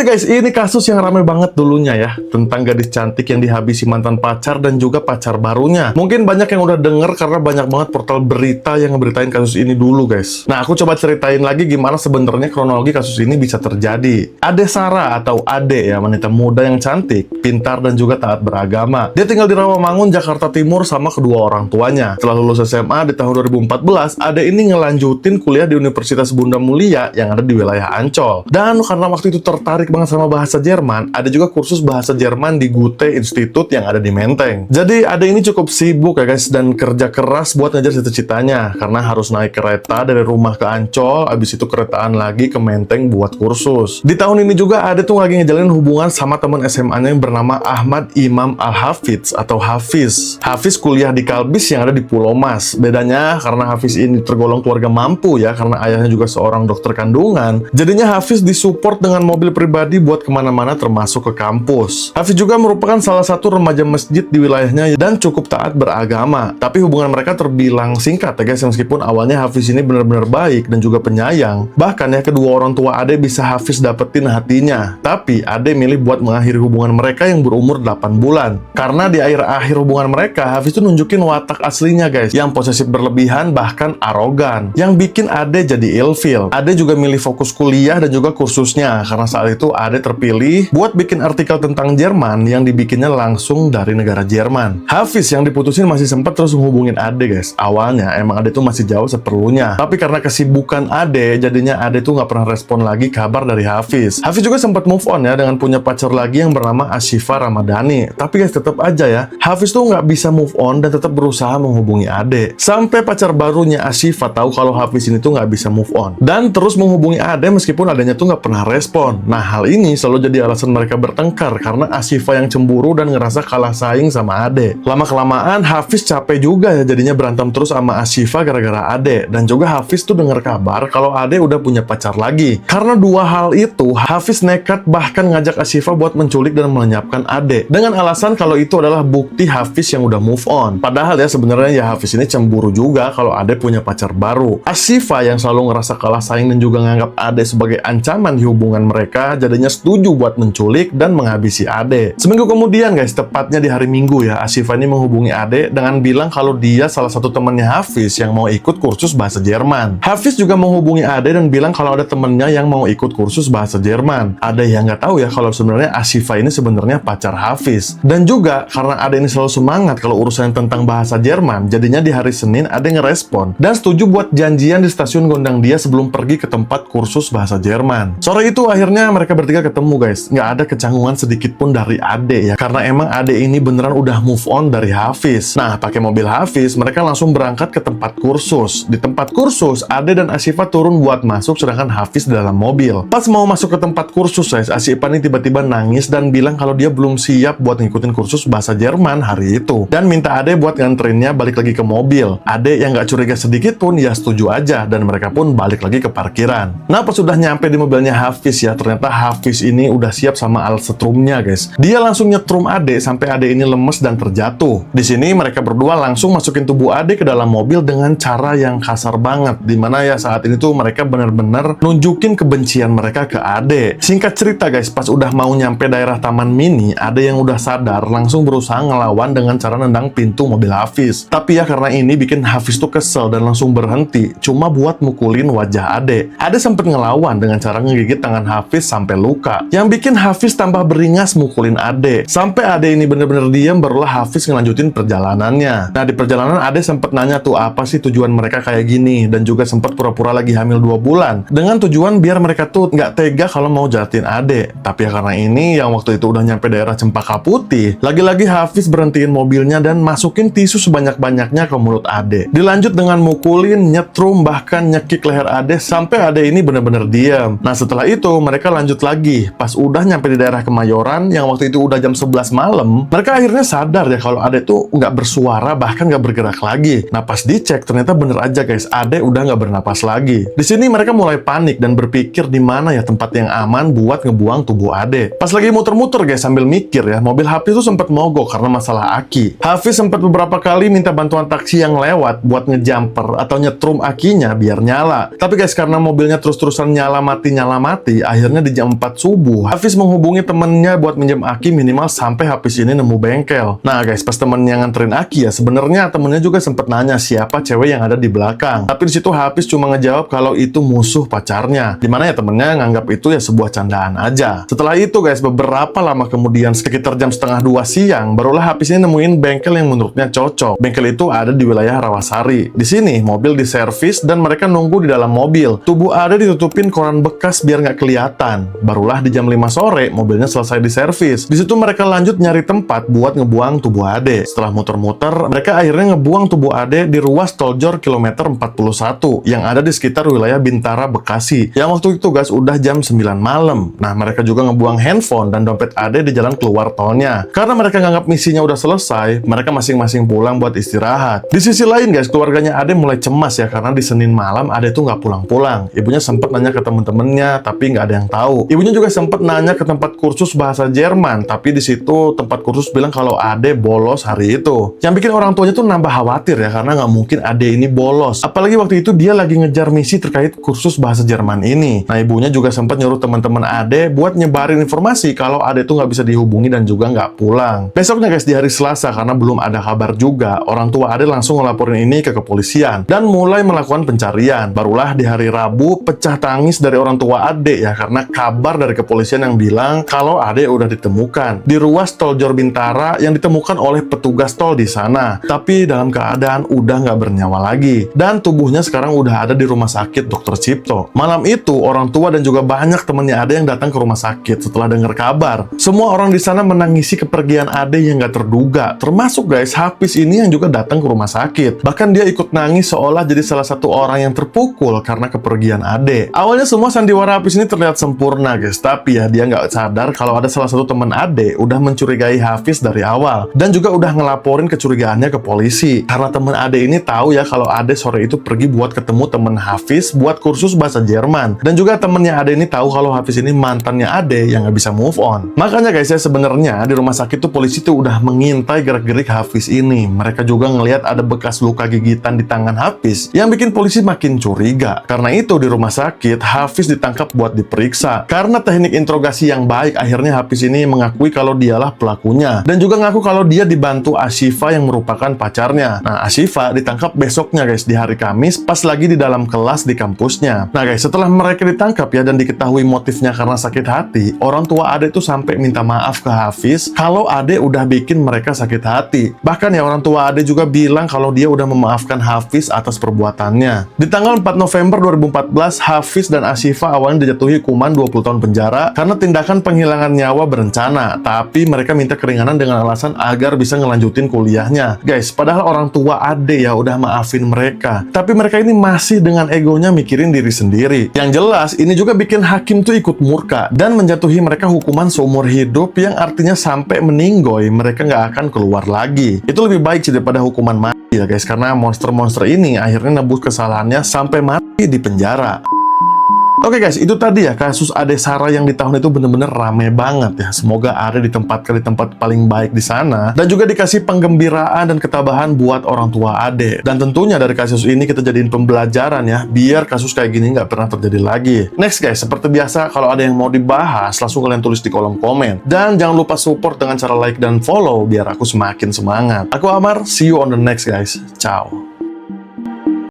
Jadi guys, ini kasus yang ramai banget dulunya ya, tentang gadis cantik yang dihabisi mantan pacar dan juga pacar barunya. Mungkin banyak yang udah denger karena banyak banget portal berita yang ngeberitain kasus ini dulu guys. Nah, aku coba ceritain lagi gimana sebenarnya kronologi kasus ini bisa terjadi. Ade Sarah atau Ade ya, wanita muda yang cantik, pintar dan juga taat beragama. Dia tinggal di Rawamangun, Jakarta Timur sama kedua orang tuanya. Setelah lulus SMA di tahun 2014, Ade ini ngelanjutin kuliah di Universitas Bunda Mulia yang ada di wilayah Ancol. Dan karena waktu itu tertarik banget sama bahasa Jerman, ada juga kursus bahasa Jerman di Goethe Institut yang ada di Menteng. Jadi Ade ini cukup sibuk ya guys, dan kerja keras buat ngejar cita-citanya, karena harus naik kereta dari rumah ke Ancol, abis itu keretaan lagi ke Menteng buat kursus. Di tahun ini juga Ade tuh lagi ngejalin hubungan sama teman SMA-nya yang bernama Ahmad Imam Al-Hafidz atau Hafiz. Hafiz kuliah di Kalbis yang ada di Pulau Mas. Bedanya karena Hafiz ini tergolong keluarga mampu ya, karena ayahnya juga seorang dokter kandungan. Jadinya Hafiz disupport dengan mobil pribadi buat kemana-mana termasuk ke kampus. Hafiz juga merupakan salah satu remaja masjid di wilayahnya dan cukup taat beragama. Tapi hubungan mereka terbilang singkat ya guys, meskipun awalnya Hafiz ini benar-benar baik dan juga penyayang. Bahkan ya, kedua orang tua Ade bisa Hafiz dapetin hatinya. Tapi Ade milih buat mengakhiri hubungan mereka yang berumur 8 bulan. Karena di akhir-akhir hubungan mereka, Hafiz tuh nunjukin watak aslinya guys, yang posesif berlebihan bahkan arogan, yang bikin Ade jadi ilfil. Ade juga milih fokus kuliah dan juga kursusnya, karena saat itu Ade terpilih buat bikin artikel tentang Jerman yang dibikinnya langsung dari negara Jerman. Hafiz yang diputusin masih sempat terus menghubungin Ade guys. Awalnya emang Ade tuh masih jauh seperlunya, tapi karena kesibukan Ade, jadinya Ade tuh nggak pernah respon lagi kabar dari Hafiz. Hafiz juga sempat move on ya dengan punya pacar lagi yang bernama Ashifa Ramadhani. Tapi guys, tetap aja ya, Hafiz tuh nggak bisa move on dan tetap berusaha menghubungi Ade. Sampai pacar barunya Ashifa tahu kalau Hafiz ini tuh nggak bisa move on dan terus menghubungi Ade meskipun adanya tuh nggak pernah respon. Nah, hal ini selalu jadi alasan mereka bertengkar karena Ashifa yang cemburu dan ngerasa kalah saing sama Ade. Lama-kelamaan Hafiz capek juga ya, jadinya berantem terus sama Ashifa gara-gara Ade. Dan juga Hafiz tuh dengar kabar kalau Ade udah punya pacar lagi. Karena dua hal itu, Hafiz nekat bahkan ngajak Ashifa buat menculik dan melenyapkan Ade dengan alasan kalau itu adalah bukti Hafiz yang udah move on. Padahal ya sebenarnya ya Hafiz ini cemburu juga kalau Ade punya pacar baru. Ashifa yang selalu ngerasa kalah saing dan juga nganggap Ade sebagai ancaman di hubungan mereka, jadinya setuju buat menculik dan menghabisi Ade. Seminggu kemudian guys, tepatnya di hari Minggu ya, Ashifa ini menghubungi Ade dengan bilang kalau dia salah satu temannya Hafiz yang mau ikut kursus bahasa Jerman. Hafiz juga menghubungi Ade dan bilang kalau ada temennya yang mau ikut kursus bahasa Jerman. Ada yang nggak tahu ya kalau sebenarnya Ashifa ini sebenarnya pacar Hafiz. Dan juga karena Ade ini selalu semangat kalau urusan tentang bahasa Jerman, jadinya di hari Senin Ade ngerespon dan setuju buat janjian di stasiun gondang dia sebelum pergi ke tempat kursus bahasa Jerman. Sore itu akhirnya mereka bertiga ketemu guys. Nggak ada kecanggungan sedikit pun dari Ade ya, karena emang Ade ini beneran udah move on dari Hafiz. Nah, pakai mobil Hafiz, mereka langsung berangkat ke tempat kursus. Di tempat kursus, Ade dan Ashifa turun buat masuk, sedangkan Hafiz di dalam mobil. Pas mau masuk ke tempat kursus guys, Ashifa ini tiba-tiba nangis dan bilang kalau dia belum siap buat ngikutin kursus bahasa Jerman hari itu. Dan minta Ade buat nganterinnya balik lagi ke mobil. Ade yang nggak curiga sedikit pun ya setuju aja, dan mereka pun balik lagi ke parkiran. Nah, pas sudah nyampe di mobilnya Hafiz ya, ternyata Hafiz ini udah siap sama alat setrumnya guys. Dia langsung nyetrum Ade sampai Ade ini lemes dan terjatuh. Di sini mereka berdua langsung masukin tubuh Ade ke dalam mobil dengan cara yang kasar banget, dimana ya saat ini tuh mereka bener-bener nunjukin kebencian mereka ke Ade. Singkat cerita guys, pas udah mau nyampe daerah Taman Mini, Ade yang udah sadar langsung berusaha ngelawan dengan cara nendang pintu mobil Hafiz. Tapi ya karena ini bikin Hafiz tuh kesel dan langsung berhenti cuma buat mukulin wajah Ade. Ade sempet ngelawan dengan cara ngegigit tangan Hafiz sampai luka, yang bikin Hafiz tambah beringas mukulin Ade. Sampai Ade ini bener-bener diam, barulah Hafiz ngelanjutin perjalanannya. Nah, di perjalanan Ade sempet nanya tuh apa sih tujuan mereka kayak gini, dan juga sempet pura-pura lagi hamil 2 bulan dengan tujuan biar mereka tuh nggak tega kalau mau jahatin Ade. Tapi ya karena ini yang waktu itu udah nyampe daerah Cempaka Putih, lagi-lagi Hafiz berhentiin mobilnya dan masukin tisu sebanyak-banyaknya ke mulut Ade. Dilanjut dengan mukulin, nyetrum, bahkan nyekik leher Ade sampai Ade ini bener-bener diam. Nah, setelah itu mereka lanjut lagi. Pas udah nyampe di daerah Kemayoran yang waktu itu udah jam 11 malam, mereka akhirnya sadar ya kalau Ade tuh nggak bersuara bahkan nggak bergerak lagi. Nah, pas dicek ternyata bener aja guys, Ade udah nggak bernapas lagi. Di sini mereka mulai panik dan berpikir di mana ya tempat yang aman buat ngebuang tubuh Ade. Pas lagi muter-muter guys sambil mikir ya, mobil Hafiz tuh sempat mogok karena masalah aki. Hafiz sempat beberapa kali minta bantuan taksi yang lewat buat ngejumper atau nyetrum akinya biar nyala. Tapi guys, karena mobilnya terus-terusan nyala mati, akhirnya di jam jam 4 subuh, Hafiz menghubungi temennya buat minjem Aki minimal sampai Hafiz ini nemu bengkel. Nah guys, pas temennya nganterin Aki ya, sebenarnya temennya juga sempet nanya siapa cewek yang ada di belakang. Tapi di situ Hafiz cuma ngejawab kalau itu musuh pacarnya. Dimana ya temennya nganggap itu ya sebuah candaan aja. Setelah itu guys, beberapa lama kemudian sekitar jam setengah 2 siang, barulah Hafiz ini nemuin bengkel yang menurutnya cocok. Bengkel itu ada di wilayah Rawasari. Di sini mobil diservis dan mereka nunggu di dalam mobil. Tubuh Ade ditutupin koran bekas biar nggak kelihatan. Barulah di jam 5 sore mobilnya selesai diservis. Di situ mereka lanjut nyari tempat buat ngebuang tubuh Ade. Setelah muter-muter, mereka akhirnya ngebuang tubuh Ade di ruas tol Jor kilometer 41 yang ada di sekitar wilayah Bintara, Bekasi. Yang waktu itu guys udah jam 9 malam. Nah, mereka juga ngebuang handphone dan dompet Ade di jalan keluar tolnya. Karena mereka nganggap misinya udah selesai, mereka masing-masing pulang buat istirahat. Di sisi lain guys, keluarganya Ade mulai cemas ya karena di Senin malam Ade tuh nggak pulang-pulang. Ibunya sempat nanya ke temen-temennya, tapi nggak ada yang tahu. Ibunya juga sempat nanya ke tempat kursus bahasa Jerman, tapi di situ tempat kursus bilang kalau Ade bolos hari itu. Yang bikin orang tuanya tuh nambah khawatir ya, karena nggak mungkin Ade ini bolos. Apalagi waktu itu dia lagi ngejar misi terkait kursus bahasa Jerman ini. Nah, ibunya juga sempat nyuruh teman-teman Ade buat nyebarin informasi kalau Ade tuh nggak bisa dihubungi dan juga nggak pulang. Besoknya guys, di hari Selasa, karena belum ada kabar juga, orang tua Ade langsung ngelaporin ini ke kepolisian dan mulai melakukan pencarian. Barulah di hari Rabu pecah tangis dari orang tua Ade ya, karena kabar dari kepolisian yang bilang kalau Ade udah ditemukan di ruas tol Jor Bintara yang ditemukan oleh petugas tol di sana, tapi dalam keadaan udah nggak bernyawa lagi dan tubuhnya sekarang udah ada di rumah sakit Dr. Cipto. Malam itu orang tua dan juga banyak temannya Ade yang datang ke rumah sakit setelah dengar kabar. Semua orang di sana menangisi kepergian Ade yang nggak terduga, termasuk guys Hafiz ini yang juga datang ke rumah sakit. Bahkan dia ikut nangis seolah jadi salah satu orang yang terpukul karena kepergian Ade. Awalnya semua sandiwara Hafiz ini terlihat sempurna guys, tapi ya dia nggak sadar kalau ada salah satu teman Ade udah mencurigai Hafiz dari awal dan juga udah ngelaporin kecurigaannya ke polisi. Karena teman Ade ini tahu ya kalau Ade sore itu pergi buat ketemu teman Hafiz buat kursus bahasa Jerman, dan juga temennya Ade ini tahu kalau Hafiz ini mantannya Ade yang nggak bisa move on. Makanya guys ya, sebenarnya di rumah sakit tuh polisi tuh udah mengintai gerak-gerik Hafiz ini. Mereka juga ngelihat ada bekas luka gigitan di tangan Hafiz yang bikin polisi makin curiga. Karena itu di rumah sakit Hafiz ditangkap buat diperiksa. Karena teknik interogasi yang baik, akhirnya Hafiz ini mengakui kalau dialah pelakunya dan juga ngaku kalau dia dibantu Ashifa yang merupakan pacarnya. Nah, Ashifa ditangkap besoknya guys, di hari Kamis pas lagi di dalam kelas di kampusnya. Nah guys, setelah mereka ditangkap ya dan diketahui motifnya karena sakit hati, orang tua Ade tuh sampai minta maaf ke Hafiz kalau Ade udah bikin mereka sakit hati. Bahkan ya orang tua Ade juga bilang kalau dia udah memaafkan Hafiz atas perbuatannya. Di tanggal 4 November 2014, Hafiz dan Ashifa awalnya dijatuhi hukuman 20 tahun penjara karena tindakan penghilangan nyawa berencana, tapi mereka minta keringanan dengan alasan agar bisa ngelanjutin kuliahnya. Guys, padahal orang tua Ade ya udah maafin mereka, tapi mereka ini masih dengan egonya mikirin diri sendiri. Yang jelas, ini juga bikin hakim tuh ikut murka dan menjatuhi mereka hukuman seumur hidup yang artinya sampai meninggoy mereka nggak akan keluar lagi. Itu lebih baik sih daripada hukuman mati ya guys, karena monster-monster ini akhirnya nebus kesalahannya sampai mati di penjara. Oke guys, itu tadi ya kasus Ade Sarah yang di tahun itu bener-bener rame banget ya. Semoga Ade ditempatkan di tempat paling baik di sana dan juga dikasih penggembiraan dan ketabahan buat orang tua Ade. Dan tentunya dari kasus ini kita jadiin pembelajaran ya, biar kasus kayak gini nggak pernah terjadi lagi. Next guys, seperti biasa kalau ada yang mau dibahas langsung kalian tulis di kolom komen. Dan jangan lupa support dengan cara like dan follow biar aku semakin semangat. Aku Amar, see you on the next guys. Ciao.